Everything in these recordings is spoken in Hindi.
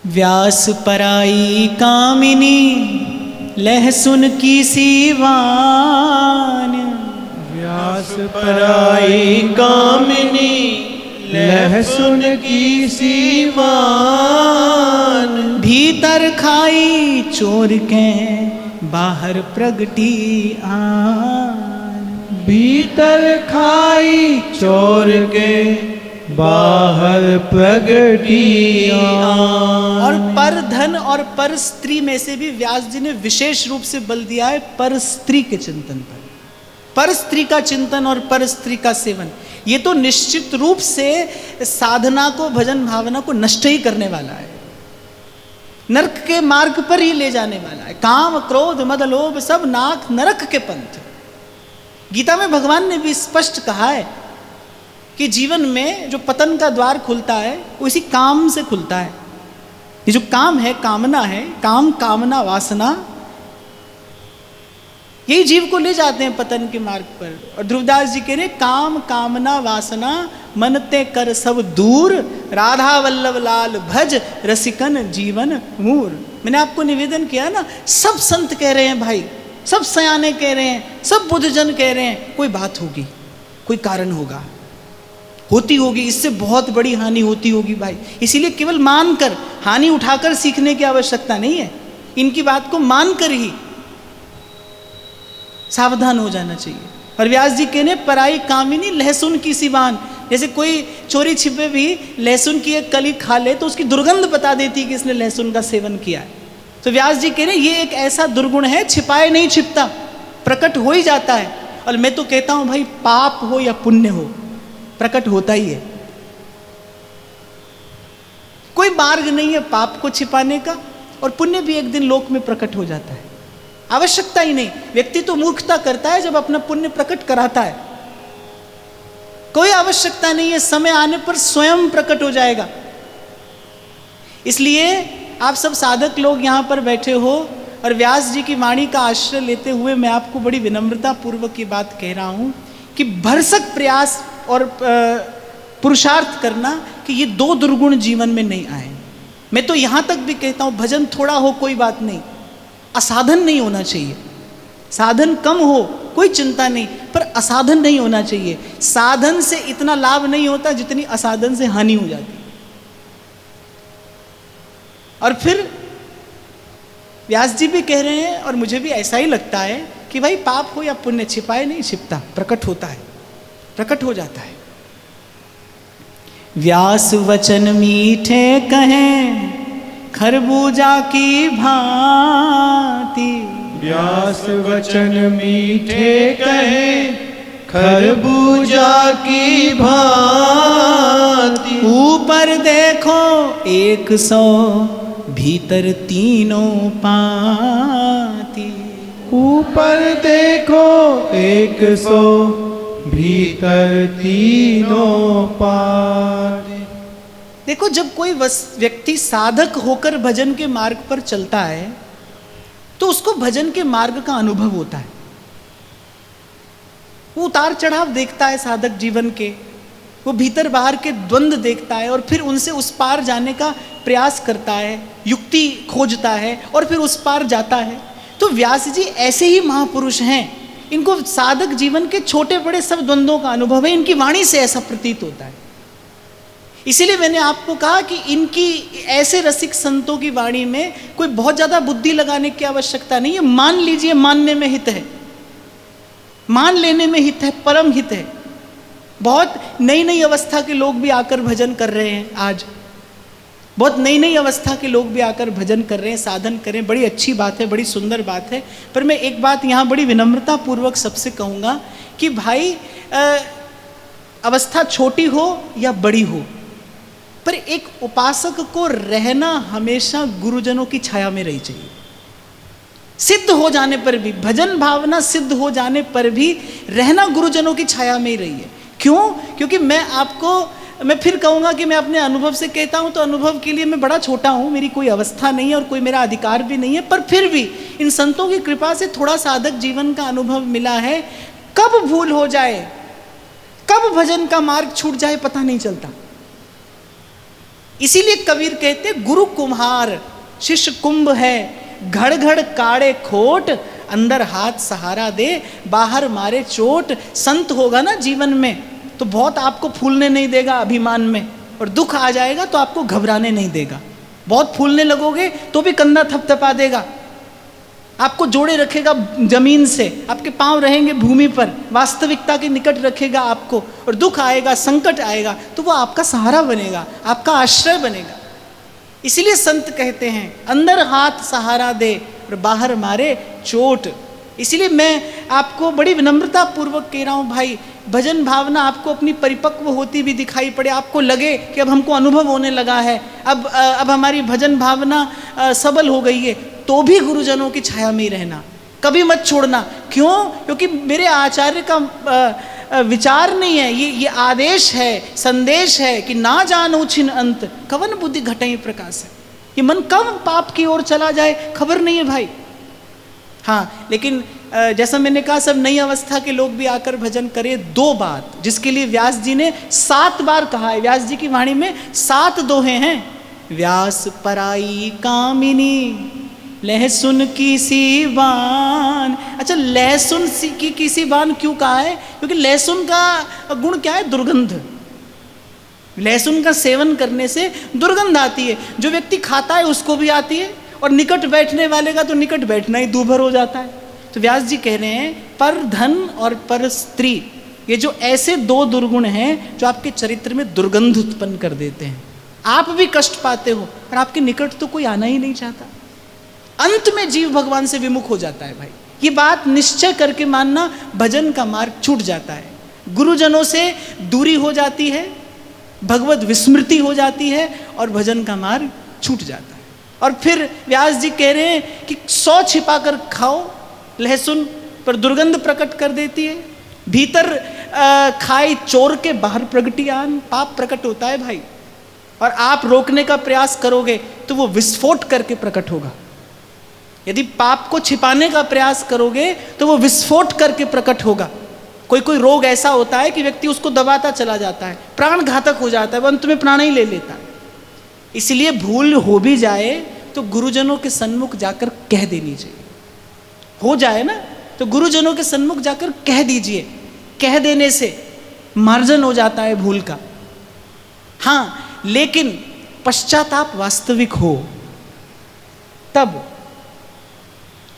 व्यास पराई कामिनी लहसुन की सीवान। व्यास पराई कामिनी लहसुन की सीवान। भीतर खाई चोर के बाहर प्रगटी आन। भीतर खाई चोर के बाहर प्रगटी आन। और पर धन और पर स्त्री में से भी व्यास जी ने विशेष रूप से बल दिया है पर स्त्री के चिंतन पर स्त्री का चिंतन और पर स्त्री का सेवन। ये तो निश्चित रूप से साधना को, भजन भावना को नष्ट ही करने वाला है, नरक के मार्ग पर ही ले जाने वाला है। काम क्रोध मद लोभ सब नाक नरक के पंथ। गीता में भगवान ने भी स्पष्ट कहा है कि जीवन में जो पतन का द्वार खुलता है वो इसी काम से खुलता है। ये जो काम है, कामना है, काम कामना वासना, यही जीव को ले जाते हैं पतन के मार्ग पर। और ध्रुवदास जी कह रहे काम कामना वासना मनते कर सब दूर, राधा वल्लभ लाल भज रसिकन जीवन मूर। मैंने आपको निवेदन किया ना, सब संत कह रहे हैं भाई, सब सयाने कह रहे हैं, सब बुद्धजन कह रहे हैं, कोई बात होगी, कोई कारण होगा, होती होगी, इससे बहुत बड़ी हानि होती होगी भाई। इसीलिए केवल मानकर, हानि उठाकर सीखने की आवश्यकता नहीं है, इनकी बात को मानकर ही सावधान हो जाना चाहिए। और व्यास जी कहने पराई कामिनी लहसुन की सीवान। जैसे कोई चोरी छिपे भी लहसुन की एक कली खा ले तो उसकी दुर्गंध बता देती कि इसने लहसुन का सेवन किया है। तो व्यास जी कह रहे ये एक ऐसा दुर्गुण है, छिपाए नहीं छिपता, प्रकट हो ही जाता है। और मैं तो कहता हूं भाई, पाप हो या पुण्य हो, प्रकट होता ही है। कोई मार्ग नहीं है पाप को छिपाने का, और पुण्य भी एक दिन लोक में प्रकट हो जाता है। आवश्यकता ही नहीं। व्यक्ति तो मूर्खता करता है जब अपना पुण्य प्रकट कराता है। कोई आवश्यकता नहीं है, समय आने पर स्वयं प्रकट हो जाएगा। इसलिए आप सब साधक लोग यहाँ पर बैठे हो और व्यास जी की वाणी का आश्रय लेते हुए मैं आपको बड़ी विनम्रता पूर्वक की बात कह रहा हूँ कि भरसक प्रयास और पुरुषार्थ करना कि ये दो दुर्गुण जीवन में नहीं आए। मैं तो यहाँ तक भी कहता हूँ, भजन थोड़ा हो कोई बात नहीं, असाधन नहीं होना चाहिए। साधन कम हो कोई चिंता नहीं, पर असाधन नहीं होना चाहिए। साधन से इतना लाभ नहीं होता जितनी असाधन से हानि हो जाती। और फिर व्यास जी भी कह रहे हैं और मुझे भी ऐसा ही लगता है कि भाई पाप हो या पुण्य, छिपाए नहीं छिपता, प्रकट होता है, प्रकट हो जाता है। व्यास वचन मीठे कहें खरबूजा की भांति। व्यास वचन मीठे कहे खरबूजा की भांति। ऊपर देखो 100 भीतर तीनों पाती। ऊपर देखो 100 भीतर तीनों पाती। देखो, जब कोई व्यक्ति साधक होकर भजन के मार्ग पर चलता है तो उसको भजन के मार्ग का अनुभव होता है। वो उतार चढ़ाव देखता है साधक जीवन के, वो भीतर बाहर के द्वंद्व देखता है और फिर उनसे उस पार जाने का प्रयास करता है, युक्ति खोजता है और फिर उस पार जाता है। तो व्यास जी ऐसे ही महापुरुष हैं। इनको साधक जीवन के छोटे बड़े सब द्वंद्वों का अनुभव है। इनकी वाणी से ऐसा प्रतीत होता है। इसीलिए मैंने आपको कहा कि इनकी ऐसे रसिक संतों की वाणी में कोई बहुत ज़्यादा बुद्धि लगाने की आवश्यकता नहीं है। मान लीजिए, मानने में हित है, मान लेने में हित है, परम हित है। बहुत नई नई अवस्था के लोग भी आकर भजन कर रहे हैं। आज बहुत नई नई अवस्था के लोग भी आकर भजन कर रहे हैं, साधन कर रहे हैं। बड़ी अच्छी बात है, बड़ी सुंदर बात है। पर मैं एक बात यहाँ बड़ी विनम्रता पूर्वक सबसे कहूँगा कि भाई अवस्था छोटी हो या बड़ी हो, पर एक उपासक को रहना हमेशा गुरुजनों की छाया में रही चाहिए। सिद्ध हो जाने पर भी, भजन भावना सिद्ध हो जाने पर भी रहना गुरुजनों की छाया में ही रही है। क्यों? क्योंकि मैं फिर कहूँगा कि मैं अपने अनुभव से कहता हूँ, तो अनुभव के लिए मैं बड़ा छोटा हूँ, मेरी कोई अवस्था नहीं है और कोई मेरा अधिकार भी नहीं है। पर फिर भी इन संतों की कृपा से थोड़ा साधक जीवन का अनुभव मिला है। कब भूल हो जाए, कब भजन का मार्ग छूट जाए पता नहीं चलता। इसीलिए कबीर कहते गुरु कुम्हार शिष्य कुंभ है, घड़ घड़ काढ़े खोट, अंदर हाथ सहारा दे, बाहर मारे चोट। संत होगा ना जीवन में तो बहुत आपको फूलने नहीं देगा अभिमान में, और दुख आ जाएगा तो आपको घबराने नहीं देगा। बहुत फूलने लगोगे तो भी कंधा थपथपा देगा, आपको जोड़े रखेगा जमीन से, आपके पांव रहेंगे भूमि पर, वास्तविकता के निकट रखेगा आपको। और दुख आएगा, संकट आएगा तो वो आपका सहारा बनेगा, आपका आश्रय बनेगा। इसीलिए संत कहते हैं अंदर हाथ सहारा दे और बाहर मारे चोट। इसीलिए मैं आपको बड़ी विनम्रता पूर्वक कह रहा हूँ भाई, भजन भावना आपको अपनी परिपक्व होती भी दिखाई पड़े, आपको लगे कि अब हमको अनुभव होने लगा है, अब हमारी भजन भावना सबल हो गई है, तो भी गुरुजनों की छाया में ही रहना, कभी मत छोड़ना। क्यों? क्योंकि मेरे आचार्य का विचार नहीं है, ये आदेश है, संदेश है कि ना जानो छिन अंत, कवन बुद्धि घटई प्रकाश है। ये मन कब पाप की ओर चला जाए खबर नहीं है भाई। हाँ, लेकिन जैसा मैंने कहा सब नई अवस्था के लोग भी आकर भजन करें। 2 बात जिसके लिए व्यास जी ने 7 बार कहा है, व्यास जी की वाणी में 7 दोहे हैं। व्यास पराई कामिनी लहसुन की सी बान। अच्छा, लहसुन की सी बान क्यों कहा है? क्योंकि लहसुन का गुण क्या है? दुर्गंध। लहसुन का सेवन करने से दुर्गंध आती है, जो व्यक्ति खाता है उसको भी आती है, और निकट बैठने वाले का तो निकट बैठना ही दूभर हो जाता है। तो व्यास जी कह रहे हैं पर धन और पर स्त्री, ये जो ऐसे 2 दुर्गुण हैं जो आपके चरित्र में दुर्गंध उत्पन्न कर देते हैं। आप भी कष्ट पाते हो और आपके निकट तो कोई आना ही नहीं चाहता। अंत में जीव भगवान से विमुख हो जाता है भाई। ये बात निश्चय करके मानना, भजन का मार्ग छूट जाता है, गुरुजनों से दूरी हो जाती है, भगवत विस्मृति हो जाती है और भजन का मार्ग छूट जाता है। और फिर व्यास जी कह रहे हैं कि 100 छिपा कर खाओ, लहसुन पर दुर्गंध प्रकट कर देती है। भीतर खाई चोर के बाहर प्रगटी आन, पाप प्रकट होता है भाई, और आप रोकने का प्रयास करोगे तो वो विस्फोट करके प्रकट होगा। यदि पाप को छिपाने का प्रयास करोगे तो वो विस्फोट करके प्रकट होगा। कोई रोग ऐसा होता है कि व्यक्ति उसको दबाता चला जाता है, प्राण घातक हो जाता है, वो अंत में प्राण ही ले लेता है। इसलिए भूल हो भी जाए तो गुरुजनों के सन्मुख जाकर कह देनी चाहिए। हो जाए ना तो गुरुजनों के सन्मुख जाकर कह दीजिए, कह देने से मार्जन हो जाता है भूल का। हाँ, लेकिन पश्चाताप वास्तविक हो तब,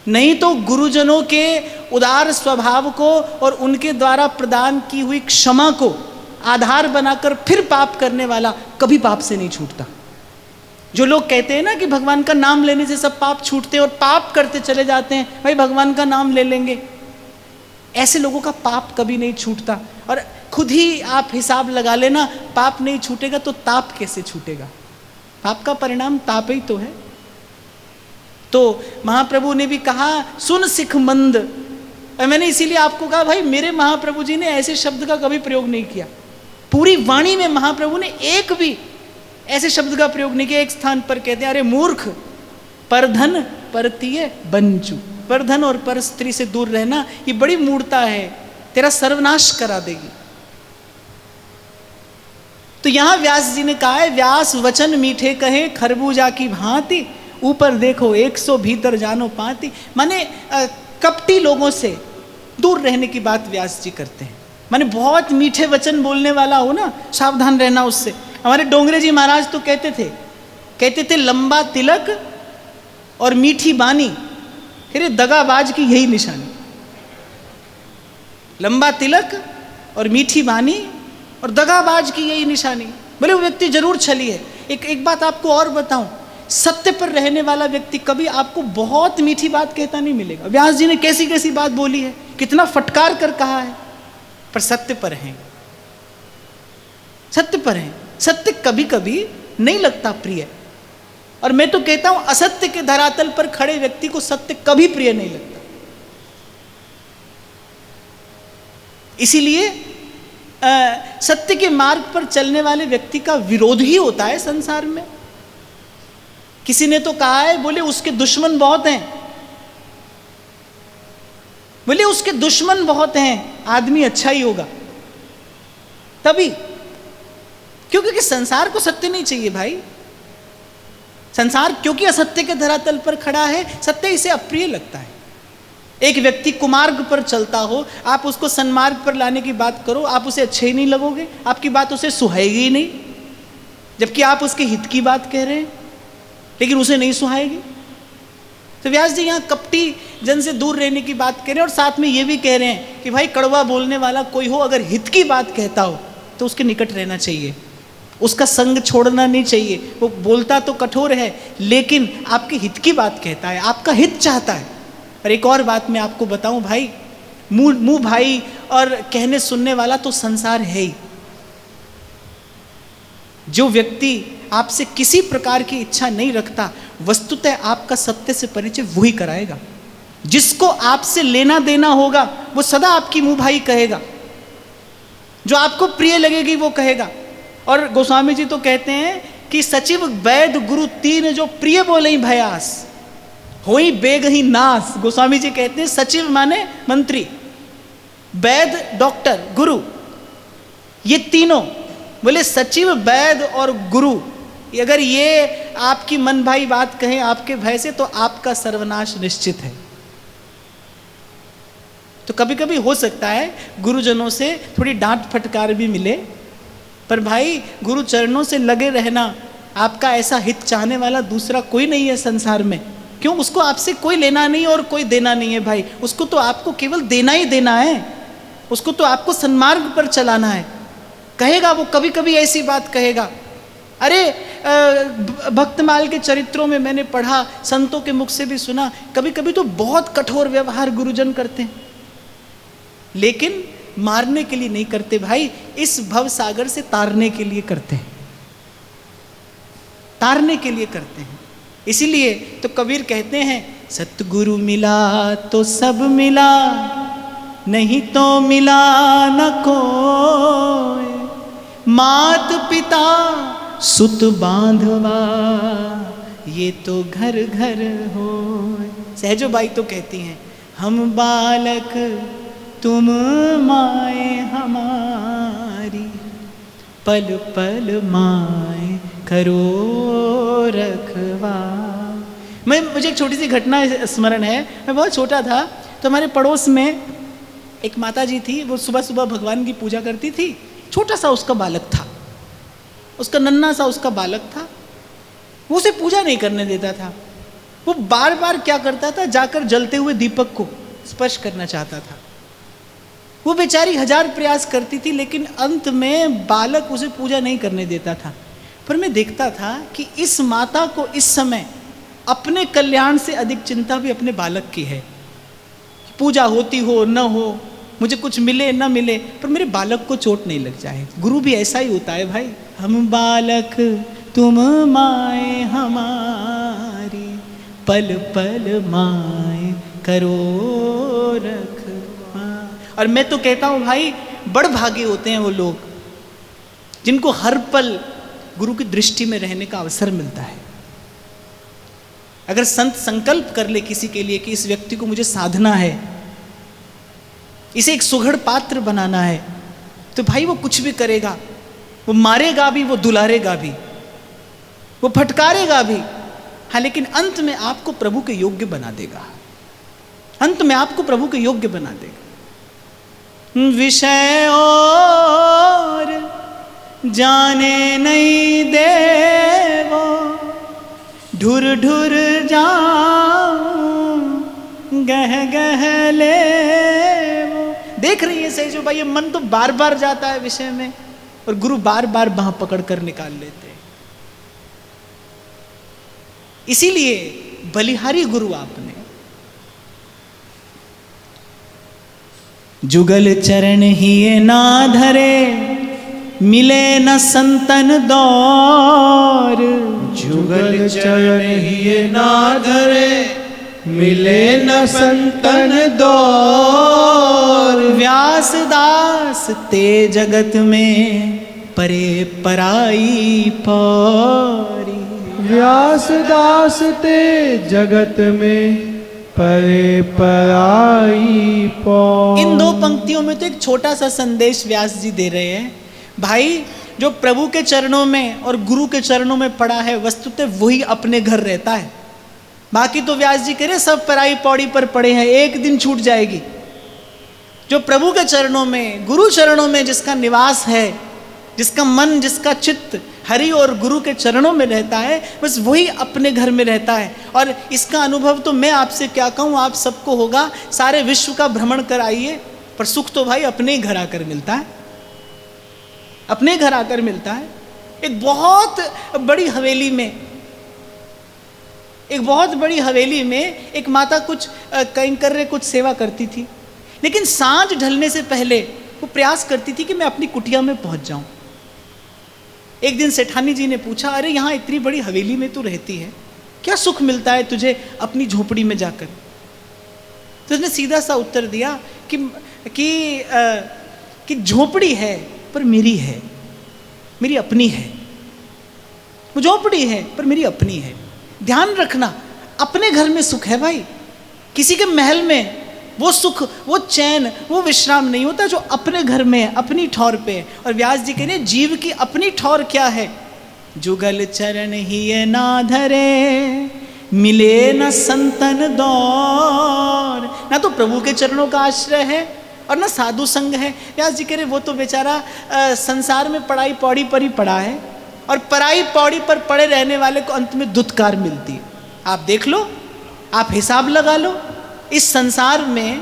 नहीं तो गुरुजनों के उदार स्वभाव को और उनके द्वारा प्रदान की हुई क्षमा को आधार बनाकर फिर पाप करने वाला कभी पाप से नहीं छूटता। जो लोग कहते हैं ना कि भगवान का नाम लेने से सब पाप छूटते हैं और पाप करते चले जाते हैं, भाई भगवान का नाम ले लेंगे, ऐसे लोगों का पाप कभी नहीं छूटता। और खुद ही आप हिसाब लगा लेना, पाप नहीं छूटेगा तो ताप कैसे छूटेगा? पाप का परिणाम ताप ही तो है। तो महाप्रभु ने भी कहा सुन सिख मंद, और मैंने इसीलिए आपको कहा भाई मेरे महाप्रभु जी ने ऐसे शब्द का कभी प्रयोग नहीं किया। पूरी वाणी में महाप्रभु ने एक भी ऐसे शब्द का प्रयोग नहीं किया। एक स्थान पर कहते हैं अरे मूर्ख, परधन परतीय बंचू, परधन और पर स्त्री से दूर रहना ये बड़ी मूर्खता है, तेरा सर्वनाश करा देगी। तो यहां व्यास जी ने कहा है व्यास वचन मीठे कहे खरबूजा की भांति, ऊपर देखो 100 भीतर जानो पाती। माने कपटी लोगों से दूर रहने की बात व्यास जी करते हैं। माने बहुत मीठे वचन बोलने वाला हो ना, सावधान रहना उससे। हमारे डोंगरे जी महाराज तो कहते थे लंबा तिलक और मीठी बानी, फिर दगाबाज की यही निशानी। लंबा तिलक और मीठी बानी और दगाबाज की यही निशानी। बोले वो व्यक्ति जरूर छली है। एक बात आपको और बताऊं, सत्य पर रहने वाला व्यक्ति कभी आपको बहुत मीठी बात कहता नहीं मिलेगा। व्यास जी ने कैसी कैसी बात बोली है, कितना फटकार कर कहा है, पर सत्य पर हैं, सत्य पर हैं। सत्य कभी कभी नहीं लगता प्रिय, और मैं तो कहता हूं असत्य के धरातल पर खड़े व्यक्ति को सत्य कभी प्रिय नहीं लगता। इसीलिए सत्य के मार्ग पर चलने वाले व्यक्ति का विरोध ही होता है संसार में। किसी ने तो कहा है, बोले उसके दुश्मन बहुत हैं, बोले उसके दुश्मन बहुत हैं, आदमी अच्छा ही होगा। तभी क्योंकि संसार को सत्य नहीं चाहिए भाई। संसार क्योंकि असत्य के धरातल पर खड़ा है, सत्य इसे अप्रिय लगता है। एक व्यक्ति कुमार्ग पर चलता हो, आप उसको सन्मार्ग पर लाने की बात करो, आप उसे अच्छे ही नहीं लगोगे, आपकी बात उसे सुहाएगी ही नहीं, जबकि आप उसके हित की बात कह रहे हैं, लेकिन उसे नहीं सुहाएगी। तो व्यास जी यहाँ कपटी जन से दूर रहने की बात कह रहे हैं, और साथ में ये भी कह रहे हैं कि भाई कड़वा बोलने वाला कोई हो, अगर हित की बात कहता हो तो उसके निकट रहना चाहिए, उसका संग छोड़ना नहीं चाहिए। वो बोलता तो कठोर है, लेकिन आपके हित की बात कहता है, आपका हित चाहता है। और एक और बात मैं आपको बताऊं भाई, मुंह भाई और कहने सुनने वाला तो संसार है ही। जो व्यक्ति आपसे किसी प्रकार की इच्छा नहीं रखता, वस्तुतः आपका सत्य से परिचय वही कराएगा। जिसको आपसे लेना देना होगा वो सदा आपकी मुंह भाई कहेगा, जो आपको प्रिय लगेगी वो कहेगा। और गोस्वामी जी तो कहते हैं कि सचिव वैद गुरु तीन जो प्रिय बोले ही भयास, होई बेग ही नास। गोस्वामी जी कहते हैं सचिव माने मंत्री, वैद डॉक्टर, गुरु, ये तीनों बोले सचिव वैद और गुरु, अगर ये आपकी मन भाई बात कहें आपके भय से तो आपका सर्वनाश निश्चित है। तो कभी कभी हो सकता है गुरुजनों से थोड़ी डांट फटकार भी मिले, पर भाई गुरु चरणों से लगे रहना। आपका ऐसा हित चाहने वाला दूसरा कोई नहीं है संसार में। क्यों? उसको आपसे कोई लेना नहीं और कोई देना नहीं है भाई। उसको तो आपको केवल देना ही देना है, उसको तो आपको सन्मार्ग पर चलाना है। कहेगा वो, कभी कभी ऐसी बात कहेगा, अरे भक्तमाल के चरित्रों में मैंने पढ़ा, संतों के मुख से भी सुना, कभी कभी तो बहुत कठोर व्यवहार गुरुजन करते हैं, लेकिन मारने के लिए नहीं करते भाई, इस भव सागर से तारने के लिए करते हैं, तारने के लिए करते हैं। इसीलिए तो कबीर कहते हैं सतगुरु मिला तो सब मिला, नहीं तो मिला न कोई, मात पिता सुत बांधवा ये तो घर घर हो। सहजो बाई तो कहती हैं हम बालक तुम माए हमारी, पल पल माए करो रखवा। मुझे एक छोटी सी घटना स्मरण है। मैं बहुत छोटा था तो हमारे पड़ोस में एक माता जी थी, वो सुबह सुबह भगवान की पूजा करती थी। छोटा सा उसका बालक था, उसका नन्हा सा उसका बालक था, वो उसे पूजा नहीं करने देता था। वो बार बार क्या करता था, जाकर जलते हुए दीपक को स्पर्श करना चाहता था। वो बेचारी हजार प्रयास करती थी, लेकिन अंत में बालक उसे पूजा नहीं करने देता था। पर मैं देखता था कि इस माता को इस समय अपने कल्याण से अधिक चिंता भी अपने बालक की है। पूजा होती हो न हो, मुझे कुछ मिले न मिले, पर मेरे बालक को चोट नहीं लग जाए। गुरु भी ऐसा ही होता है भाई। हम बालक तुम माए हमारी, पल पल माए करो रखवा। और मैं तो कहता हूँ भाई, बड़ भागी होते हैं वो लोग जिनको हर पल गुरु की दृष्टि में रहने का अवसर मिलता है। अगर संत संकल्प कर ले किसी के लिए कि इस व्यक्ति को मुझे साधना है, इसे एक सुघड़ पात्र बनाना है, तो भाई वो कुछ भी करेगा। वो मारेगा भी, वो दुलारेगा भी, वो फटकारेगा भी, हाँ, लेकिन अंत में आपको प्रभु के योग्य बना देगा। अंत में आपको प्रभु के योग्य बना देगा। विषय और जाने नहीं देवो, ढुर ढुर जाऊं गह गह ले। देख रही है सही जो भाई, ये मन तो बार बार जाता है विषय में, और गुरु बार बार बाह पकड़ कर निकाल लेते हैं। इसीलिए बलिहारी गुरु आपने। जुगल चरण ही ना धरे, मिले न संतन दौर। जुगल चरण ही ना धरे, मिले न संतन दौर। व्यास दास ते जगत में परे पराई पौरी। व्यास दास ते जगत में परे पराई पौरी। इन दो पंक्तियों में तो एक छोटा सा संदेश व्यास जी दे रहे हैं। भाई जो प्रभु के चरणों में और गुरु के चरणों में पड़ा है वस्तुतः वही अपने घर रहता है। बाकी तो व्यास जी कह रहे सब पराई पौड़ी पर पड़े हैं, एक दिन छूट जाएगी। जो प्रभु के चरणों में, गुरु चरणों में जिसका निवास है, जिसका मन, जिसका चित्त हरि और गुरु के चरणों में रहता है, बस वही अपने घर में रहता है। और इसका अनुभव तो मैं आपसे क्या कहूँ, आप सबको होगा। सारे विश्व का भ्रमण कर आइए, पर सुख तो भाई अपने ही घर आकर मिलता है, अपने घर आकर मिलता है। एक बहुत बड़ी हवेली में एक माता कुछ कैंकर्य कुछ सेवा करती थी, लेकिन सांझ ढलने से पहले वो प्रयास करती थी कि मैं अपनी कुटिया में पहुंच जाऊं। एक दिन सेठानी जी ने पूछा, अरे यहाँ इतनी बड़ी हवेली में तू रहती है, क्या सुख मिलता है तुझे अपनी झोपड़ी में जाकर? तो उसने सीधा सा उत्तर दिया कि झोपड़ी है पर मेरी है, मेरी अपनी है। वो झोपड़ी है पर मेरी अपनी है। ध्यान रखना, अपने घर में सुख है भाई। किसी के महल में वो सुख, वो चैन, वो विश्राम नहीं होता जो अपने घर में, अपनी ठौर पे। और व्यास जी कह रहे जीव की अपनी ठौर क्या है? जुगल चरण ही ना धरे, मिले न संतन दौर। ना तो प्रभु के चरणों का आश्रय है और ना साधु संग है। व्यास जी कह रहे वो तो बेचारा संसार में पड़ाई पौड़ी पर ही पड़ा है, और पराई पौड़ी पर पड़े रहने वाले को अंत में दुत्कार मिलती है। आप देख लो, आप हिसाब लगा लो, इस संसार में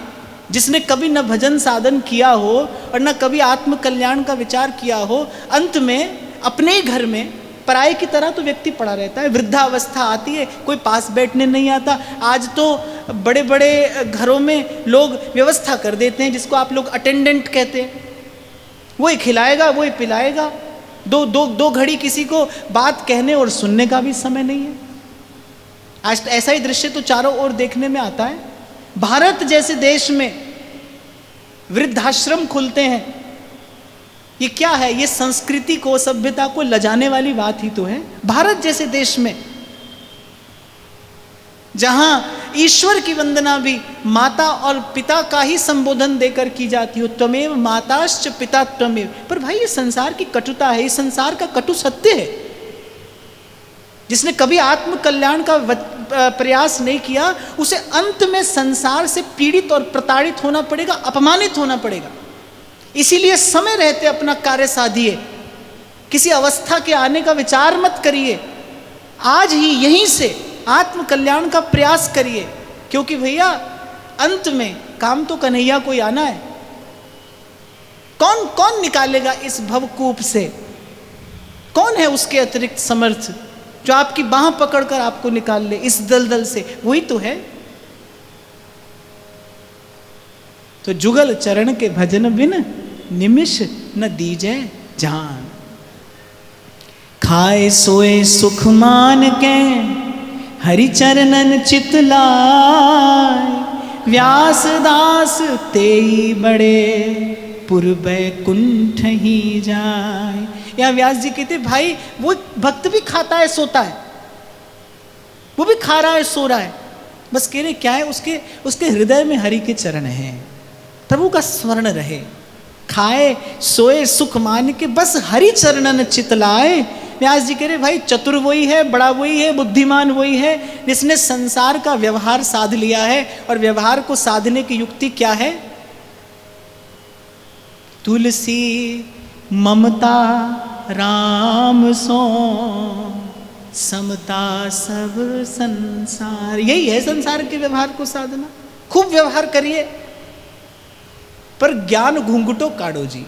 जिसने कभी न भजन साधन किया हो और न कभी आत्म कल्याण का विचार किया हो, अंत में अपने ही घर में पराये की तरह तो व्यक्ति पड़ा रहता है। वृद्धावस्था आती है, कोई पास बैठने नहीं आता। आज तो बड़े बड़े घरों में लोग व्यवस्था कर देते हैं, जिसको आप लोग अटेंडेंट कहते हैं। वही खिलाएगा, वही पिलाएगा। दो घड़ी किसी को बात कहने और सुनने का भी समय नहीं है। आज ऐसा ही दृश्य तो चारों ओर देखने में आता है। भारत जैसे देश में वृद्धाश्रम खुलते हैं, ये क्या है? ये संस्कृति को, सभ्यता को लजाने वाली बात ही तो है। भारत जैसे देश में जहां ईश्वर की वंदना भी माता और पिता का ही संबोधन देकर की जाती हो, त्वमेव माताश्च पिता त्वमेव। पर भाई ये संसार की कटुता है, ये संसार का कटु सत्य है। जिसने कभी आत्म कल्याण का प्रयास नहीं किया, उसे अंत में संसार से पीड़ित और प्रताड़ित होना पड़ेगा, अपमानित होना पड़ेगा। इसीलिए समय रहते अपना कार्य साधिए, किसी अवस्था के आने का विचार मत करिए। आज ही यहीं से आत्म कल्याण का प्रयास करिए, क्योंकि भैया अंत में काम तो कन्हैया को ही आना है। कौन कौन निकालेगा इस भवकूप से? कौन है उसके अतिरिक्त समर्थ जो आपकी बाह पकड़कर आपको निकाल ले इस दलदल से? वही तो है। तो जुगल चरण के भजन बिन निमिष न दीजे जान। खाए सोए सुख मान के हरि चरणन चित लाय। व्यास दास तेई बड़े पूर्व कुंठ ही जाए। या व्यास जी कहते भाई वो भक्त भी खाता है सोता है, वो भी खा रहा है सो रहा है, बस कह रहे क्या है? उसके हृदय में हरि के चरण हैं, प्रभु का स्मरण रहे। खाए सोए सुख मान के बस हरि चरणन चित लाए। व्यास जी कह रहे भाई चतुर वही है, बड़ा वही है, बुद्धिमान वही है जिसने संसार का व्यवहार साध लिया है। और व्यवहार को साधने की युक्ति क्या है? तुलसी ममता राम सो समता सब संसार। यही है संसार के व्यवहार को साधना। खूब व्यवहार करिए, पर ज्ञान घूंघटो काढ़ो जी।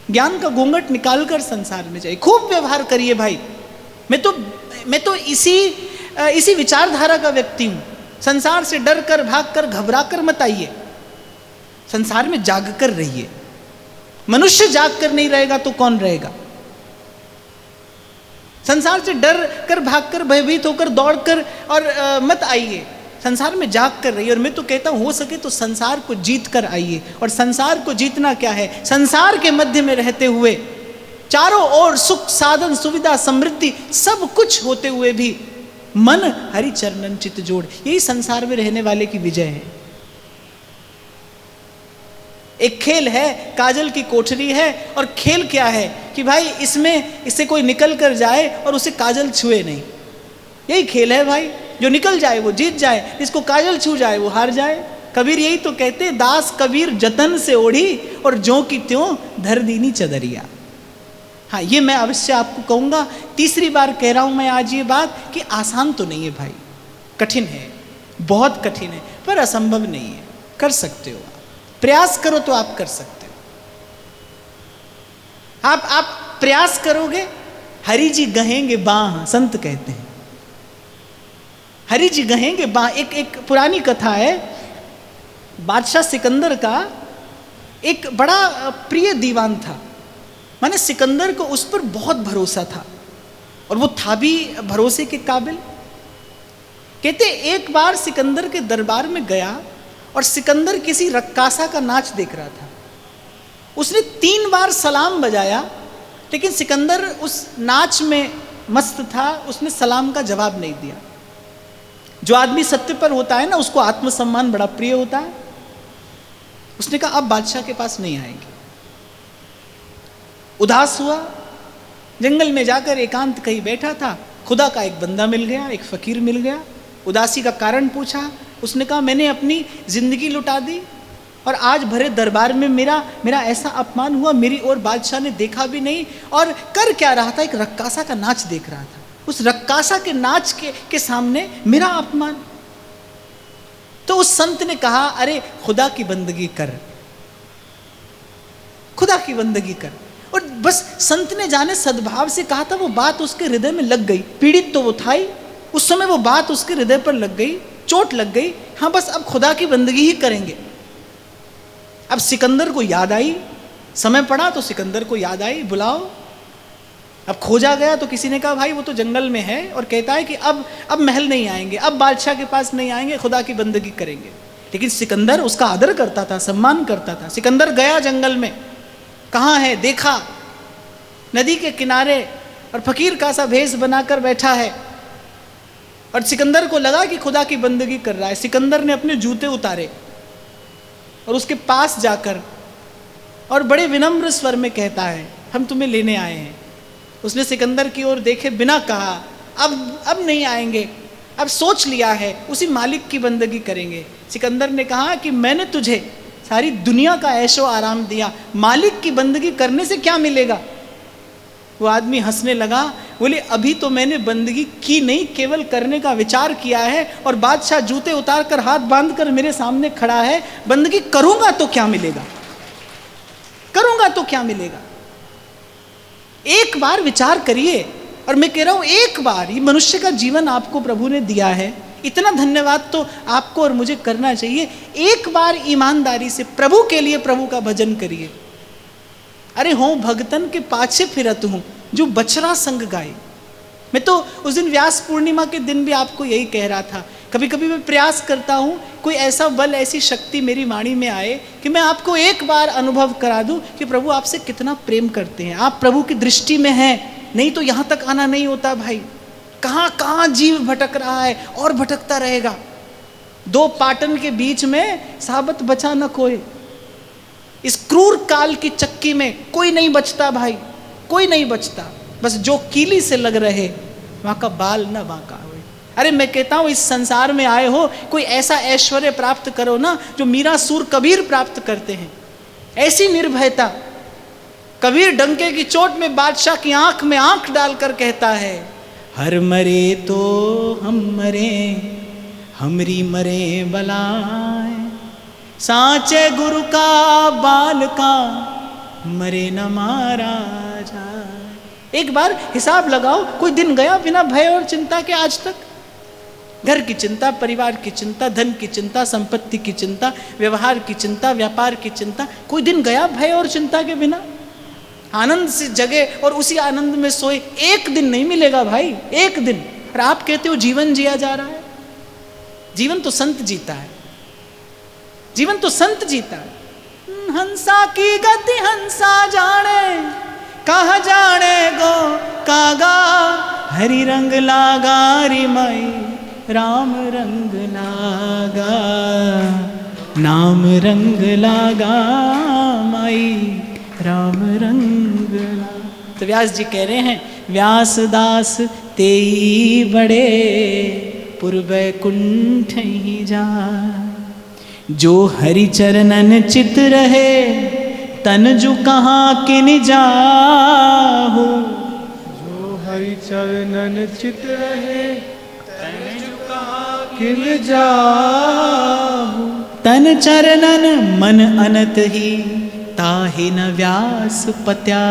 ज्ञान का घूंघट निकालकर संसार में जाइए, खूब व्यवहार करिए भाई। मैं तो इसी विचारधारा का व्यक्ति हूं। संसार से डर कर, भाग कर, घबरा कर मत आइए, संसार में जाग कर रहिए। मनुष्य जाग कर नहीं रहेगा तो कौन रहेगा? संसार से डर कर, भाग कर, भयभीत होकर, दौड़ कर और मत आइए, संसार में जाग कर रहिए। और मैं तो कहता हूं हो सके तो संसार को जीत कर आइए। और संसार को जीतना क्या है? संसार के मध्य में रहते हुए, चारों ओर सुख साधन सुविधा समृद्धि सब कुछ होते हुए भी मन हरि चरणन चित जोड़। यही संसार में रहने वाले की विजय है। एक खेल है, काजल की कोठरी है, और खेल क्या है कि भाई इससे कोई निकल कर जाए और उसे काजल छुए नहीं। यही खेल है भाई, जो निकल जाए वो जीत जाए, जिसको काजल छू जाए वो हार जाए। कबीर यही तो कहते, दास कबीर जतन से ओढ़ी और ज्यों की त्यों धर दीनी चदरिया। हाँ, ये मैं अवश्य आपको कहूँगा, तीसरी बार कह रहा हूँ मैं आज ये बात कि आसान तो नहीं है भाई, कठिन है, बहुत कठिन है, पर असंभव नहीं है, कर सकते हो आप। प्रयास करो तो आप कर सकते हो। आप प्रयास करोगे, हरि जी गहेंगे बाह, संत कहते हैं, हरि जी गहेंगे बाह। एक पुरानी कथा है, बादशाह सिकंदर का एक बड़ा प्रिय दीवान था। माने सिकंदर को उस पर बहुत भरोसा था और वो था भी भरोसे के काबिल। कहते एक बार सिकंदर के दरबार में गया और सिकंदर किसी रक्कासा का नाच देख रहा था। उसने 3 बार सलाम बजाया, लेकिन सिकंदर उस नाच में मस्त था, उसने सलाम का जवाब नहीं दिया। जो आदमी सत्य पर होता है ना, उसको आत्मसम्मान बड़ा प्रिय होता है। उसने कहा अब बादशाह के पास नहीं आएंगे। उदास हुआ, जंगल में जाकर एकांत कहीं बैठा था, खुदा का एक बंदा मिल गया, एक फकीर मिल गया। उदासी का कारण पूछा, उसने कहा मैंने अपनी जिंदगी लुटा दी और आज भरे दरबार में मेरा ऐसा अपमान हुआ, मेरी ओर बादशाह ने देखा भी नहीं। और कर क्या रहा था, एक रक्कासा का नाच देख रहा था, उस रक्कासा के नाच के सामने मेरा अपमान। तो उस संत ने कहा अरे खुदा की बंदगी कर, खुदा की बंदगी कर। और बस संत ने जाने सद्भाव से कहा था, वो बात उसके हृदय में लग गई। पीड़ित तो वो था ही, उस समय वो बात उसके हृदय पर लग गई, चोट लग गई। हाँ बस अब खुदा की बंदगी ही करेंगे। अब सिकंदर को याद आई, समय पड़ा तो सिकंदर को याद आई, बुलाओ। अब खोजा गया तो किसी ने कहा भाई वो तो जंगल में है और कहता है कि अब महल नहीं आएंगे, अब बादशाह के पास नहीं आएंगे, खुदा की बंदगी करेंगे। लेकिन सिकंदर उसका आदर करता था, सम्मान करता था। सिकंदर गया जंगल में, कहाँ है देखा, नदी के किनारे और फकीर का सा भेष बनाकर बैठा है। और सिकंदर को लगा कि खुदा की बंदगी कर रहा है। सिकंदर ने अपने जूते उतारे और उसके पास जाकर और बड़े विनम्र स्वर में कहता है हम तुम्हें लेने आए हैं। उसने सिकंदर की ओर देखे बिना कहा अब नहीं आएंगे, अब सोच लिया है, उसी मालिक की बंदगी करेंगे। सिकंदर ने कहा कि मैंने तुझे सारी दुनिया का ऐशो आराम दिया, मालिक की बंदगी करने से क्या मिलेगा। वो आदमी हंसने लगा, बोले अभी तो मैंने बंदगी की नहीं, केवल करने का विचार किया है और बादशाह जूते उतार कर हाथ बांध कर मेरे सामने खड़ा है। बंदगी करूंगा तो क्या मिलेगा, करूंगा तो क्या मिलेगा। एक बार विचार करिए। और मैं कह रहा हूं एक बार, ये मनुष्य का जीवन आपको प्रभु ने दिया है, इतना धन्यवाद तो आपको और मुझे करना चाहिए। एक बार ईमानदारी से प्रभु के लिए प्रभु का भजन करिए। अरे हो भगतन के पाछे फिरत हूं जो बछड़ा संग गाए। मैं तो उस दिन व्यास पूर्णिमा के दिन भी आपको यही कह रहा था, कभी कभी मैं प्रयास करता हूँ कोई ऐसा बल, ऐसी शक्ति मेरी वाणी में आए कि मैं आपको एक बार अनुभव करा दूं कि प्रभु आपसे कितना प्रेम करते हैं, आप प्रभु की दृष्टि में हैं। नहीं तो यहाँ तक आना नहीं होता भाई। कहाँ कहाँ जीव भटक रहा है और भटकता रहेगा। 2 पाटन के बीच में साबत बचा न कोई। इस क्रूर काल की चक्की में कोई नहीं बचता भाई, कोई नहीं बचता। बस जो कीली से लग रहे वहाँ का बाल न बांका हो। अरे मैं कहता हूँ इस संसार में आए हो, कोई ऐसा ऐश्वर्य प्राप्त करो ना जो मीरा सूर कबीर प्राप्त करते हैं। ऐसी निर्भयता। कबीर डंके की चोट में बादशाह की आंख में आंख डालकर कहता है, हर मरे तो हम मरे, हमरी मरे बलाए, सांचे गुरु का बाल का मरे न मारा जाए। एक बार हिसाब लगाओ, कोई दिन गया बिना भय और चिंता के आज तक। घर की चिंता, परिवार की चिंता, धन की चिंता, संपत्ति की चिंता, व्यवहार की चिंता, व्यापार की चिंता, कोई दिन गया भय और चिंता के बिना। आनंद से जगे और उसी आनंद में सोए, एक दिन नहीं मिलेगा भाई, एक दिन। और आप कहते हो जीवन जिया जा रहा है। जीवन तो संत जीता है, जीवन तो संत जीता है। हंसा की गति हंसा जाने, कहा जाने गो कागा, हरि रंग लागा रे माई, राम रंग लागा, नाम रंग लागा माई, राम रंग लागा। तो व्यास जी कह रहे हैं, व्यास दास तेई बड़े पूर्व कुंठ ही जा, जो हरि चरणन चित रहे तन जु कहाँ किन जाहु। जो हरि चरणन चित रहे तन जु कहाँ किन जाहु। तन चरणन मन अनत ही ताहि न व्यास पत्या।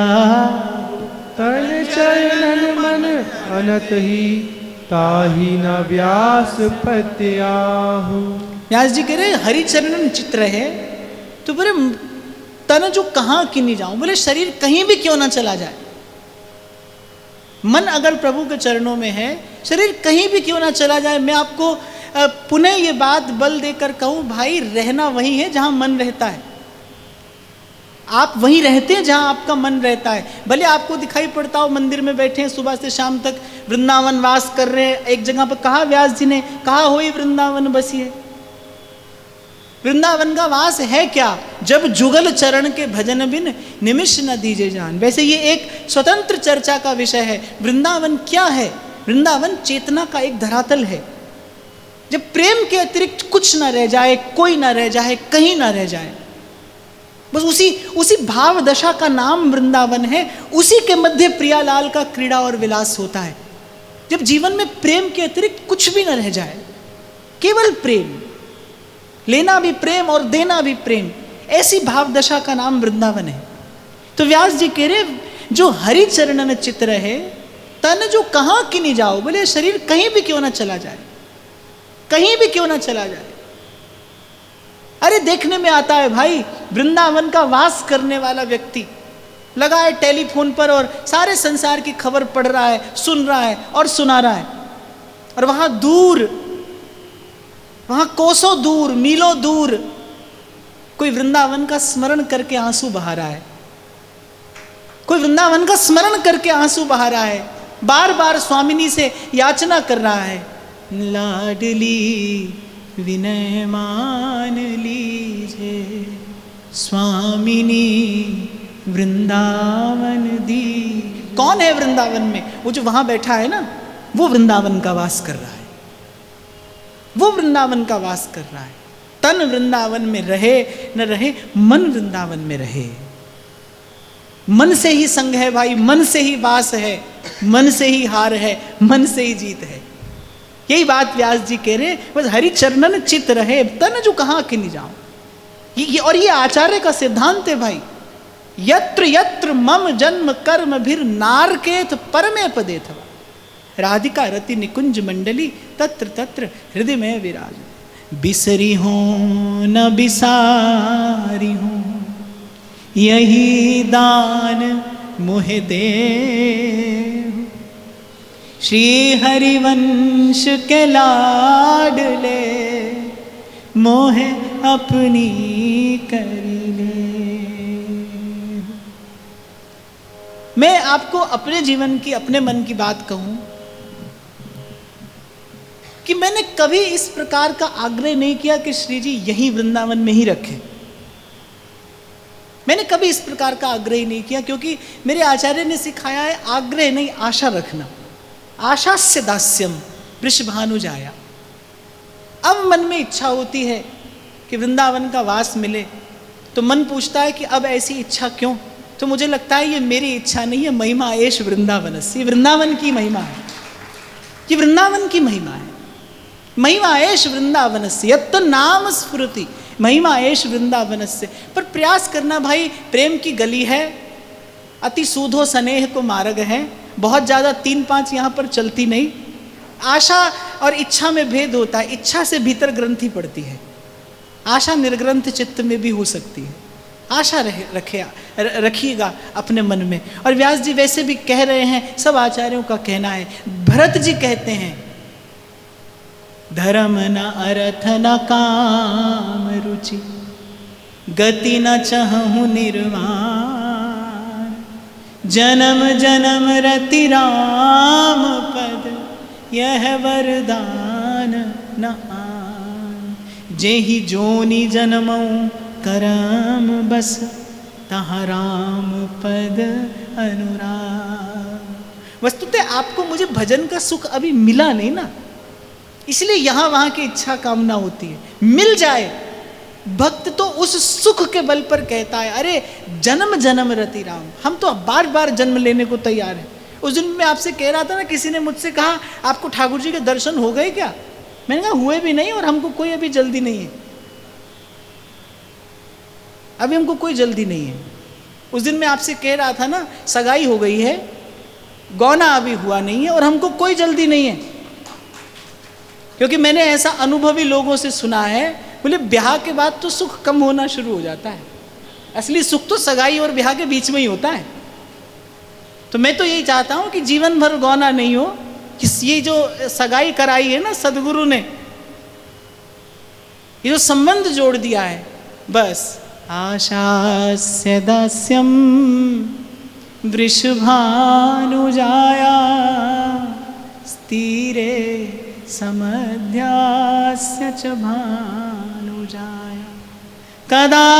तन चरणन मन अनत ही ताहि न व्यास पत्याहु। व्यास जी कह रहे हरि चरणन चित्र है, तो बोले तन जो कहाँ कि नहीं जाऊं, बोले शरीर कहीं भी क्यों ना चला जाए। मन अगर प्रभु के चरणों में है, शरीर कहीं भी क्यों ना चला जाए। मैं आपको पुनः ये बात बल देकर कहूं, भाई रहना वही है जहां मन रहता है। आप वहीं रहते हैं जहां आपका मन रहता है। भले आपको दिखाई पड़ता हो मंदिर में बैठे हैं सुबह से शाम तक, वृंदावन वास कर रहे हैं। एक जगह पर कहा व्यास जी ने, कहा होई वृंदावन बसिए। वृंदावन का वास है क्या? जब जुगल चरण के भजन बिन निमिष न दीजे जान। वैसे ये एक स्वतंत्र चर्चा का विषय है। वृंदावन क्या है? वृंदावन चेतना का एक धरातल है। जब प्रेम के अतिरिक्त कुछ ना रह जाए, कोई ना रह जाए, कहीं ना रह जाए, बस उसी भाव दशा का नाम वृंदावन है। उसी के मध्य प्रियालाल का क्रीड़ा और विलास होता है। जब जीवन में प्रेम के अतिरिक्त कुछ भी न रह जाए, केवल प्रेम, लेना भी प्रेम और देना भी प्रेम, ऐसी भाव दशा का नाम वृंदावन है। तो व्यास जी कह रहे, जो हरि चरणन चित्र है तन जो कहाँ कि नहीं जाओ। बोले शरीर कहीं भी क्यों ना चला जाए, कहीं भी क्यों ना चला जाए। अरे देखने में आता है भाई, वृंदावन का वास करने वाला व्यक्ति लगा है टेलीफोन पर और सारे संसार की खबर पढ़ रहा है, सुन रहा है और सुना रहा है। और वहां दूर, वहां कोसों दूर, मीलों दूर कोई वृंदावन का स्मरण करके आंसू बहा रहा है। कोई वृंदावन का स्मरण करके आंसू बहा रहा है। बार बार स्वामिनी से याचना कर रहा है, लाडली विनय मान लीजे स्वामिनी वृंदावन दी। कौन है वृंदावन में? वो जो वहां बैठा है ना, वो वृंदावन का वास कर रहा है। वो वृंदावन का वास कर रहा है। तन वृंदावन में रहे न रहे, मन वृंदावन में रहे। मन से ही संग है भाई, मन से ही वास है, मन से ही हार है, मन से ही जीत है। यही बात व्यास जी कह रहे, बस हरि चरणन चित रहे तन जो कहाँ कि नहीं जाओ। और ये आचार्य का सिद्धांत है भाई। यत्र यत्र मम जन्म कर्म भीर नारकेत परमे पदे थवा, राधिका रति निकुंज मंडली तत्र तत्र हृदय में विराज। बिसरी हो न बिसारी हो, यही दान मोहे दे। श्री हरिवंश के लाडले मोहे अपनी कर ले। मैं आपको अपने जीवन की, अपने मन की बात कहूं कि मैंने कभी इस प्रकार का आग्रह नहीं किया कि श्री जी यहीं वृंदावन में ही रखें। मैंने कभी इस प्रकार का आग्रह नहीं किया, क्योंकि मेरे आचार्य ने सिखाया है आग्रह नहीं, आशा रखना। आशास्य दास्यम वृषभानु जाया। अब मन में इच्छा होती है कि वृंदावन का वास मिले, तो मन पूछता है कि अब ऐसी इच्छा क्यों? तो मुझे लगता है ये मेरी इच्छा नहीं है, महिमा एश वृंदावनस्य। वृंदावन की महिमा है, ये वृंदावन की महिमा है। महिमा एश वृंदावनस्य यत्त नाम स्फुरति, महिमा एश वृंदावनस्य। पर प्रयास करना भाई, प्रेम की गली है, अति सूधो स्नेह को मार्ग है, बहुत ज़्यादा 3-5 यहाँ पर चलती नहीं। आशा और इच्छा में भेद होता है। इच्छा से भीतर ग्रंथि पड़ती है, आशा निर्ग्रंथ चित्त में भी हो सकती है। आशा रखिएगा अपने मन में। और व्यास जी वैसे भी कह रहे हैं, सब आचार्यों का कहना है। भरत जी कहते हैं, धर्म न अर्थ न काम रुचि, गति न चहु निर्वाण, जन्म जन्म रति राम पद, यह वरदान न आन। जेहि जोनि जन्मऊ करम बस, तहाँ राम पद अनुराग। वस्तुतः आपको मुझे भजन का सुख अभी मिला नहीं ना, इसलिए यहां वहां की इच्छा कामना होती है। मिल जाए, भक्त तो उस सुख के बल पर कहता है, अरे जन्म जन्म रति राम, हम तो बार बार जन्म लेने को तैयार हैं। उस दिन मैं आपसे कह रहा था ना, किसी ने मुझसे कहा आपको ठाकुर जी के दर्शन हो गए क्या? मैंने कहा हुए भी नहीं और हमको कोई अभी जल्दी नहीं है, अभी हमको कोई जल्दी नहीं है। उस दिन मैं आपसे कह रहा था ना, सगाई हो गई है, गौना अभी हुआ नहीं है और हमको कोई जल्दी नहीं है, क्योंकि मैंने ऐसा अनुभवी लोगों से सुना है, बोले ब्याह के बाद तो सुख कम होना शुरू हो जाता है, असली सुख तो सगाई और ब्याह के बीच में ही होता है। तो मैं तो यही चाहता हूं कि जीवन भर गौना नहीं हो, कि ये जो सगाई कराई है ना सदगुरु ने, ये जो संबंध जोड़ दिया है, बस आशास्य दास्यम वृषभानुजाया स्थिरे समध्यास्य च भानुजाया कदा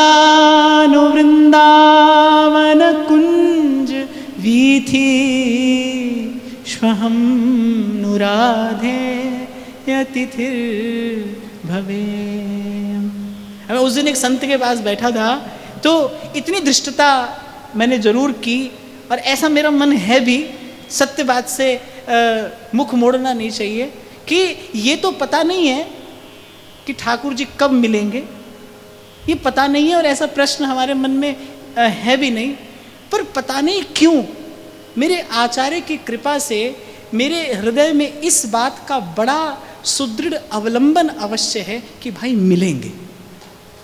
नु वृंदावन कुंज वीथि श्वहं नुराधे यतिथिर भवे। मैं उस दिन एक संत के पास बैठा था, तो इतनी दृष्टता मैंने जरूर की, और ऐसा मेरा मन है भी, सत्य बात से मुख मोड़ना नहीं चाहिए, कि ये तो पता नहीं है कि ठाकुर जी कब मिलेंगे, ये पता नहीं है, और ऐसा प्रश्न हमारे मन में है भी नहीं, पर पता नहीं क्यों मेरे आचार्य की कृपा से मेरे हृदय में इस बात का बड़ा सुदृढ़ अवलंबन अवश्य है कि भाई मिलेंगे।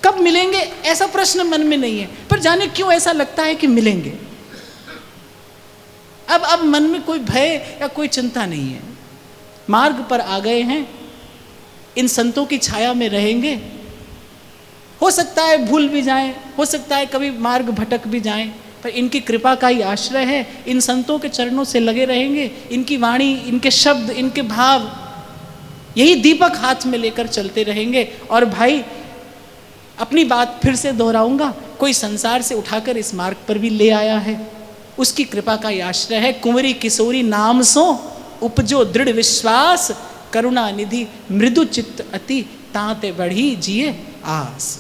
कब मिलेंगे ऐसा प्रश्न मन में नहीं है, पर जाने क्यों ऐसा लगता है कि मिलेंगे। अब मन में कोई भय या कोई चिंता नहीं है, मार्ग पर आ गए हैं, इन संतों की छाया में रहेंगे। हो सकता है भूल भी जाएं, हो सकता है कभी मार्ग भटक भी जाएं, पर इनकी कृपा का ही आश्रय है, इन संतों के चरणों से लगे रहेंगे। इनकी वाणी, इनके शब्द, इनके भाव, यही दीपक हाथ में लेकर चलते रहेंगे। और भाई अपनी बात फिर से दोहराऊंगा, कोई संसार से उठाकर इस मार्ग पर भी ले आया है, उसकी कृपा का ही आश्रय है। कुंवरी किशोरी नाम सो उपजो दृढ़ विश्वास, करुणा निधि मृदु चित्त अति ताते बढ़ी जिए आस।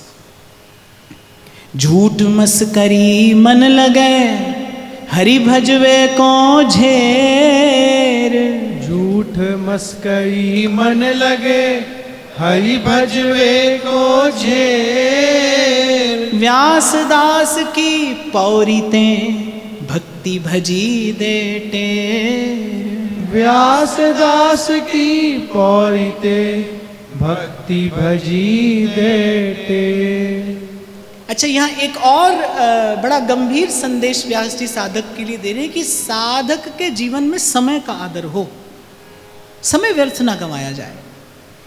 झूठ मस्करी मन लगे हरि भजवे को झेर, झूठ मस्करी मन लगे हरि भजवे को झेर। व्यास दास की पौरीतें भक्ति भजी दे टेर, व्यास दास की पौरीते भक्ति भजी देते। अच्छा, यहाँ एक और बड़ा गंभीर संदेश व्यास जी साधक के लिए दे रहे हैं कि साधक के जीवन में समय का आदर हो, समय व्यर्थ ना गंवाया जाए।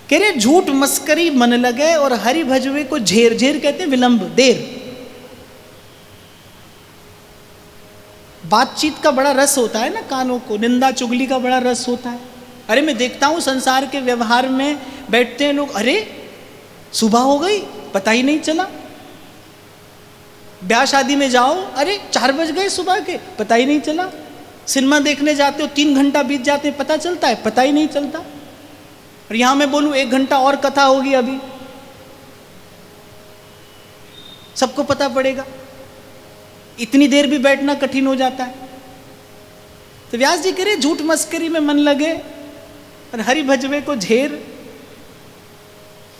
कह रहे झूठ मस्करी मन लगे और हरि भजवे को झेर, झेर कहते हैं विलंब, देर। बातचीत का बड़ा रस होता है ना कानों को, निंदा चुगली का बड़ा रस होता है। अरे मैं देखता हूं संसार के व्यवहार में बैठते हैं लोग, अरे सुबह हो गई पता ही नहीं चला। ब्याह शादी में जाओ, अरे 4 बज गए सुबह के, पता ही नहीं चला। सिनेमा देखने जाते हो 3 घंटा बीत जाते हैं, पता चलता है? पता ही नहीं चलता। और यहां मैं बोलूं 1 घंटा और कथा होगी अभी, सबको पता पड़ेगा। इतनी देर भी बैठना कठिन हो जाता है। तो व्यास जी कह रहे झूठ मस्करी में मन लगे और हरि भजवे को झेर।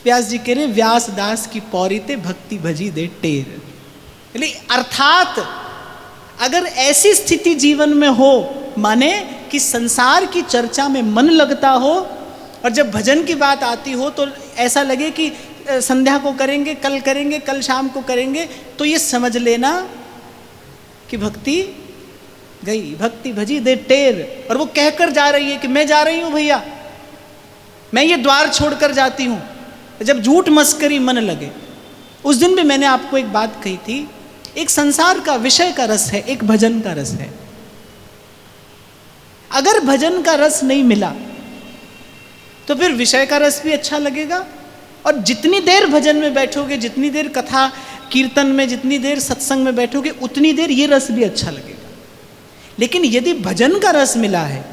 व्यास जी कह रहे व्यास दास की पौरीते भक्ति भजी दे टेर। अर्थात अगर ऐसी स्थिति जीवन में हो, माने कि संसार की चर्चा में मन लगता हो और जब भजन की बात आती हो तो ऐसा लगे कि संध्या को करेंगे, कल शाम को करेंगे, तो ये समझ लेना कि भक्ति गई, भक्ति भजी दे टेर। और वो कहकर जा रही है कि मैं जा रही हूं भैया, मैं ये द्वार छोड़कर जाती हूं। जब झूठ मस्करी मन लगे, उस दिन भी मैंने आपको एक बात कही थी, एक संसार का विषय का रस है, एक भजन का रस है। अगर भजन का रस नहीं मिला तो फिर विषय का रस भी अच्छा लगेगा। और जितनी देर भजन में बैठोगे, जितनी देर कथा कीर्तन में, जितनी देर सत्संग में बैठोगे, उतनी देर ये रस भी अच्छा लगेगा। लेकिन यदि भजन का रस मिला है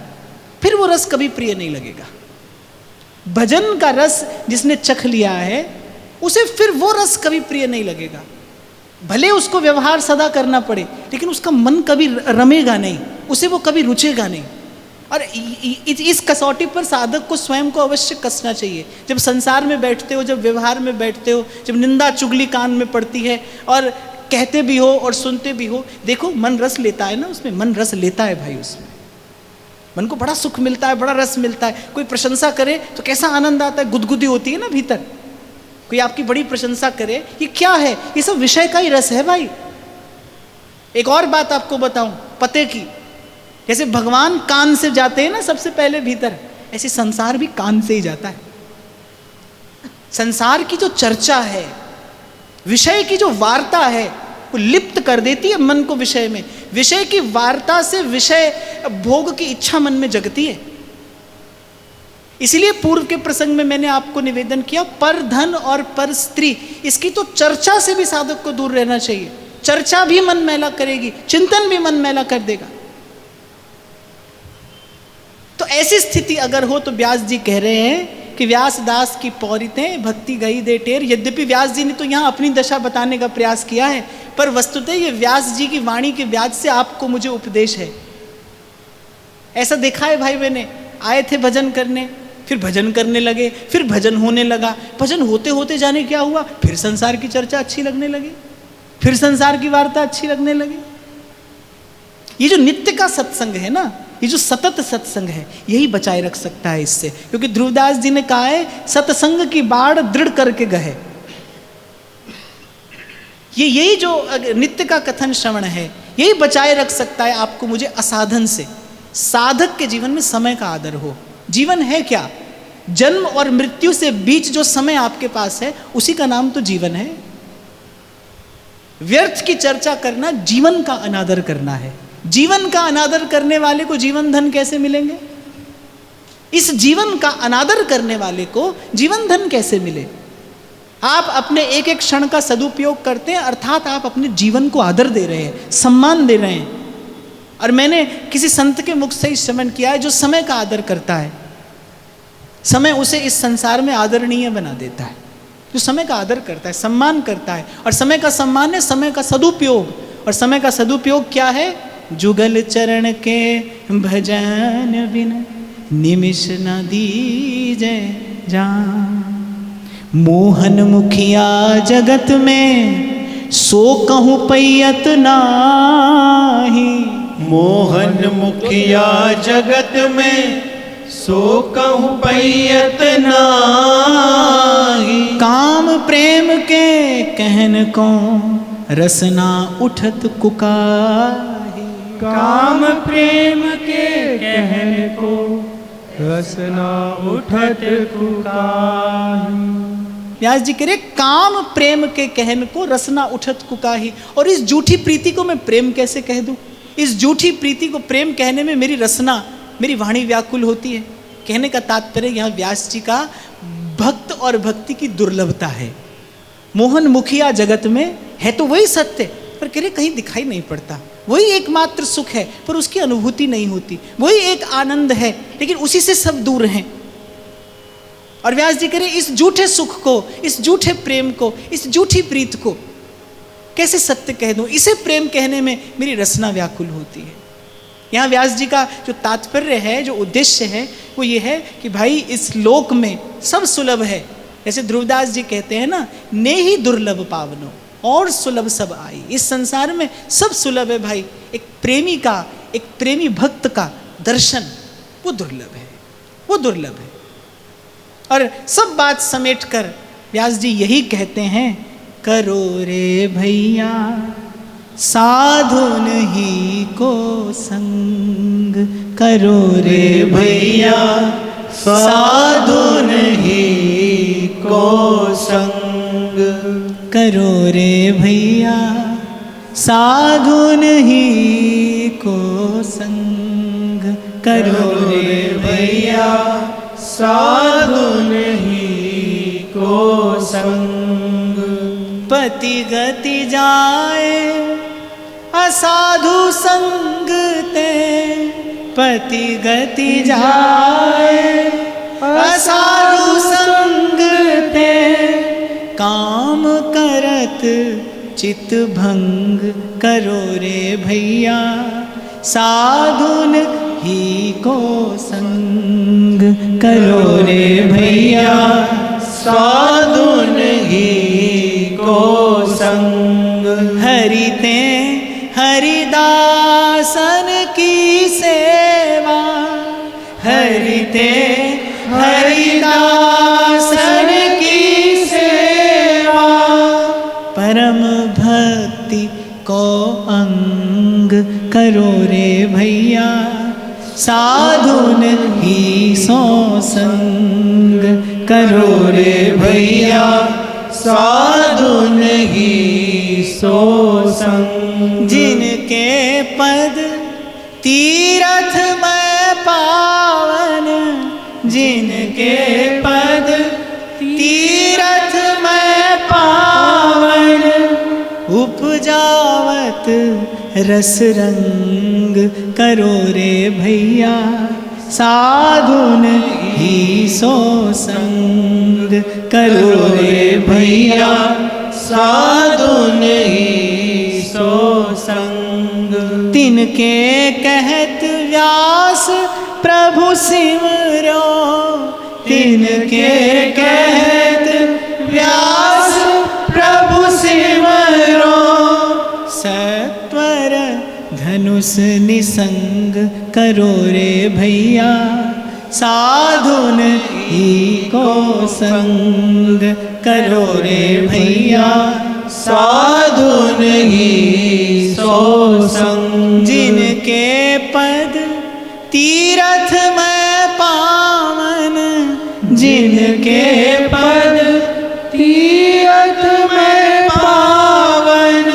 फिर वो रस कभी प्रिय नहीं लगेगा। भजन का रस जिसने चख लिया है उसे फिर वो रस कभी प्रिय नहीं लगेगा। भले उसको व्यवहार सदा करना पड़े लेकिन उसका मन कभी रमेगा नहीं, उसे वो कभी रुचेगा नहीं। और इस कसौटी पर साधक को स्वयं को अवश्य कसना चाहिए। जब संसार में बैठते हो, जब व्यवहार में बैठते हो, जब निंदा चुगली कान में पड़ती है और कहते भी हो और सुनते भी हो, देखो मन रस लेता है ना, उसमें मन रस लेता है भाई, उसमें मन को बड़ा सुख मिलता है, बड़ा रस मिलता है। कोई प्रशंसा करे तो कैसा आनंद आता है, गुदगुदी होती है ना भीतर। कोई आपकी बड़ी प्रशंसा करे, ये क्या है, ये सब विषय का ही रस है भाई। एक और बात आपको बताऊं पते की, जैसे भगवान कान से जाते हैं ना सबसे पहले भीतर, ऐसे संसार भी कान से ही जाता है। संसार की जो चर्चा है, विषय की जो वार्ता है, वो लिप्त कर देती है मन को विषय में। विषय की वार्ता से विषय भोग की इच्छा मन में जगती है। इसलिए पूर्व के प्रसंग में मैंने आपको निवेदन किया, पर धन और पर स्त्री, इसकी तो चर्चा से भी साधक को दूर रहना चाहिए। चर्चा भी मन मैला करेगी, चिंतन भी मन मैला कर देगा। तो ऐसी स्थिति अगर हो तो व्यास जी कह रहे हैं कि व्यास दास की पौरितें भक्ति गई दे टेर। यद्यपि व्यास जी ने तो यहाँ अपनी दशा बताने का प्रयास किया है, पर वस्तुतः ये व्यास जी की वाणी के व्याज से आपको मुझे उपदेश है। ऐसा देखा है भाई, मैंने आए थे भजन करने, फिर भजन करने लगे, फिर भजन होने लगा, भजन होते होते जाने क्या हुआ, फिर संसार की चर्चा अच्छी लगने लगी, फिर संसार की वार्ता अच्छी लगने लगी। ये जो नित्य का सत्संग है ना, ये जो सतत सत्संग है, यही बचाए रख सकता है इससे। क्योंकि ध्रुवदास जी ने कहा है, सत्संग की बाढ़ दृढ़ करके गए। यही जो नित्य का कथन श्रवण है, यही बचाए रख सकता है आपको मुझे असाधन से। साधक के जीवन में समय का आदर हो। जीवन है क्या? जन्म और मृत्यु से बीच जो समय आपके पास है, उसी का नाम तो जीवन है। व्यर्थ की चर्चा करना जीवन का अनादर करना है। जीवन का अनादर करने वाले को जीवन धन कैसे मिलेंगे? इस जीवन का अनादर करने वाले को जीवन धन कैसे मिले? आप अपने एक एक क्षण का सदुपयोग करते हैं, अर्थात आप अपने जीवन को आदर दे रहे हैं, सम्मान दे रहे हैं। और मैंने किसी संत के मुख से ही श्रवण किया है, जो समय का आदर करता है, समय उसे इस संसार में आदरणीय बना देता है। जो समय का आदर करता है, सम्मान करता है, और समय का सम्मान है समय का सदुपयोग। और समय का सदुपयोग क्या है? जुगल चरण के भजन बिन निमिष न दीजे जान। मोहन मुखिया जगत में सो कहूँ पैयत नाही। मोहन मुखिया जगत में सो कहूँ पैयत नाही। काम प्रेम के कहन को रसना उठत कुकाही। काम प्रेम के कहन को रसना उठत कुकाही। व्यास जी कह रहे, काम प्रेम के कहन को रसना उठत कुकाही। और इस झूठी प्रीति को मैं प्रेम कैसे कह दूं? इस झूठी प्रीति को प्रेम कहने में मेरी रसना, मेरी वाणी व्याकुल होती है। कहने का तात्पर्य यहाँ व्यास जी का भक्त और भक्ति की दुर्लभता है। मोहन मुखिया जगत में है तो वही सत्य, पर कह रहे कहीं दिखाई नहीं पड़ता। वही एकमात्र सुख है, पर उसकी अनुभूति नहीं होती। वही एक आनंद है, लेकिन उसी से सब दूर हैं। और व्यास जी कह रहे, इस झूठे सुख को, इस झूठे प्रेम को, इस झूठी प्रीत को कैसे सत्य कह दूं? इसे प्रेम कहने में मेरी रसना व्याकुल होती है। यहाँ व्यास जी का जो तात्पर्य है, जो उद्देश्य है, वो ये है कि भाई इस लोक में सब सुलभ है। जैसे ध्रुवदास जी कहते हैं ना, ने ही दुर्लभ पावनो और सुलभ सब आई। इस संसार में सब सुलभ है भाई। एक प्रेमी का, एक प्रेमी भक्त का दर्शन, वो दुर्लभ है, वो दुर्लभ है। और सब बात समेट कर व्यास जी यही कहते हैं, करो रे भैया साधु नहीं को संग। करो रे भैया साधु नहीं को संग। करो रे भैया साधु नहीं को संग। करो रे भैया साधु नहीं को संग। पति गति जाए असाधु संग ते पति गति जाए, असाधु संग ते काम करत चित भंग करो रे भैया, साधुन ही को संग करो रे भैया, साधुन ही को संग। हरि ते हरिदासन की सेवा, हरि ते हरिदासन की सेवा, परम भक्ति को अंग करो रे भैया, साधुन ही सो संग करो रे भैया, साधुन ही सो संग। जिनके पद तीरथ में पावन, जिनके पद तीरथ में पावन, उपजावत रस रंग करो रे भैया, साधुन ही सो संग करो रे भैया, साधुन ही सो संग। तिनके कहत व्यास प्रभु सिमरो, तिनके कहत व्यास प्रभु सिमरो, सत्वर धनुष निसंग करो रे भैया, साधुन ही को संग करो रे भैया, साधुन ही सो संग। जिनके पद तीरथ में पावन, जिनके पद तीरथ में पावन,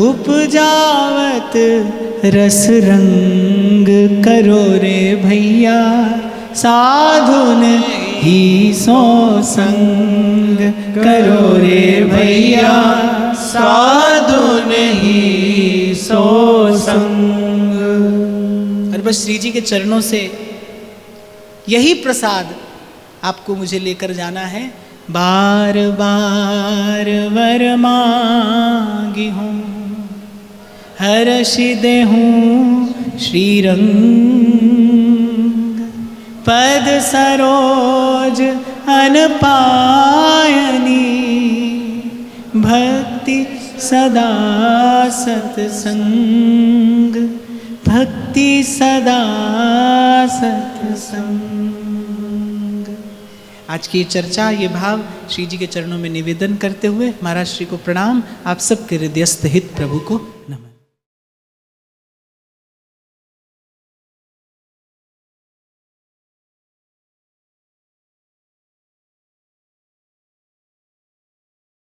उपजावत रस रंग करो रे भैया, साधुन ही सो संग करो रे भैया, साधुन ही सो संग। और बस श्री जी के चरणों से यही प्रसाद आपको मुझे लेकर जाना है। बार बार वर मांगी हूँ, हर्षि देहूँ श्रीरंग, पद सरोज अनपायनी, भक्ति सदा सत्संग, भक्ति सदा सत्संग। आज की ये चर्चा, ये भाव श्री जी के चरणों में निवेदन करते हुए महाराज श्री को प्रणाम। आप सबके हृदयस्थ हित प्रभु को नमस्कार।